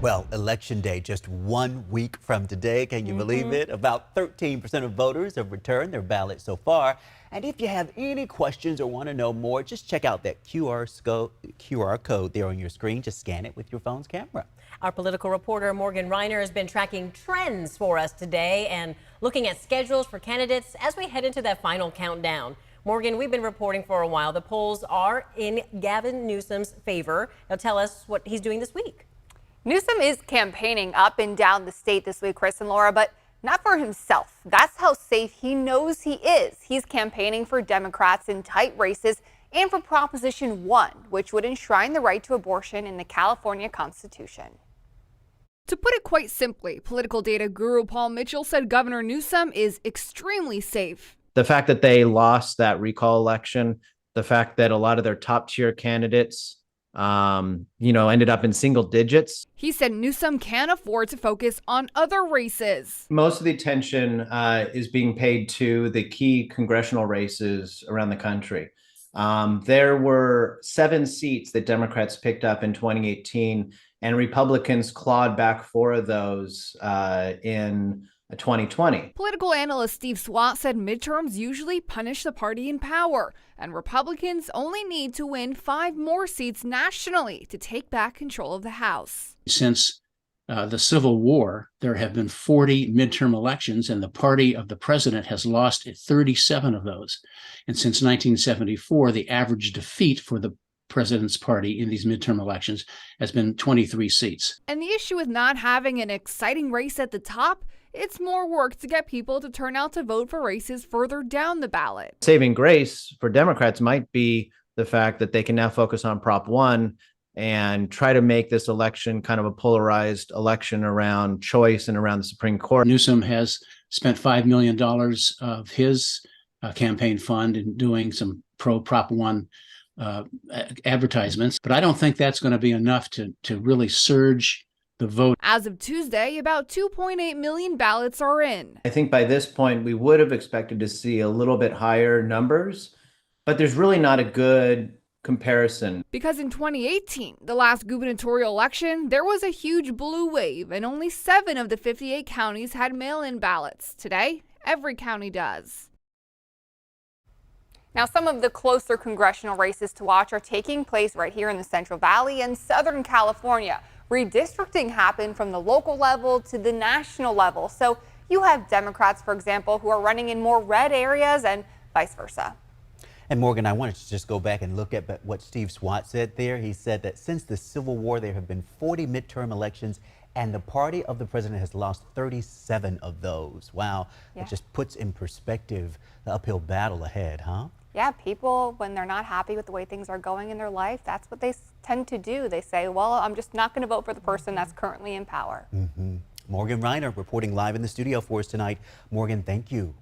Well, Election Day, just 1 week from today. Can you believe it? About 13% of voters have returned their ballots so far. And if you have any questions or want to know more, just check out that QR code there on your screen. Just scan it with your phone's camera. Our political reporter Morgan Reiner has been tracking trends for us today and looking at schedules for candidates as we head into that final countdown. Morgan, we've been reporting for a while. The polls are in Gavin Newsom's favor. Now tell us what he's doing this week. Newsom is campaigning up and down the state this week, Chris and Laura, but not for himself. That's how safe he knows he is. He's campaigning for Democrats in tight races and for Proposition 1, which would enshrine the right to abortion in the California Constitution. To put it quite simply, political data guru Paul Mitchell said Governor Newsom is extremely safe. The fact that they lost that recall election, the fact that a lot of their top tier candidates ended up in single digits. He said Newsom can't afford to focus on other races. Most of the attention is being paid to the key congressional races around the country. There were 7 seats that Democrats picked up in 2018, and Republicans clawed back 4 of those in 2020. Political analyst Steve Swat said midterms usually punish the party in power, and Republicans only need to win 5 more seats nationally to take back control of the House. Since the Civil War, there have been 40 midterm elections, and the party of the president has lost 37 of those. And since 1974, the average defeat for the president's party in these midterm elections has been 23 seats. And the issue with not having an exciting race at the top, it's more work to get people to turn out to vote for races further down the ballot. Saving grace for Democrats might be the fact that they can now focus on Prop 1 and try to make this election kind of a polarized election around choice and around the Supreme Court. Newsom has spent $5 million of his campaign fund in doing some pro-Prop 1 advertisements, but I don't think that's going to be enough to really surge the vote. As of Tuesday, about 2.8 million ballots are in. I think by this point, we would have expected to see a little bit higher numbers, but there's really not a good comparison. Because in 2018, the last gubernatorial election, there was a huge blue wave and only 7 of the 58 counties had mail-in ballots. Today, every county does. Now, some of the closer congressional races to watch are taking place right here in the Central Valley and Southern California. Redistricting happened from the local level to the national level. So you have Democrats, for example, who are running in more red areas and vice versa. And Morgan, I wanted to just go back and look at what Steve Swat said there. He said that since the Civil War, there have been 40 midterm elections, and the party of the president has lost 37 of those. Wow. Yeah. It just puts in perspective the uphill battle ahead, huh? Yeah, people, when they're not happy with the way things are going in their life, that's what they tend to do. They say, well, I'm just not going to vote for the person that's currently in power. Morgan Reiner reporting live in the studio for us tonight. Morgan, thank you.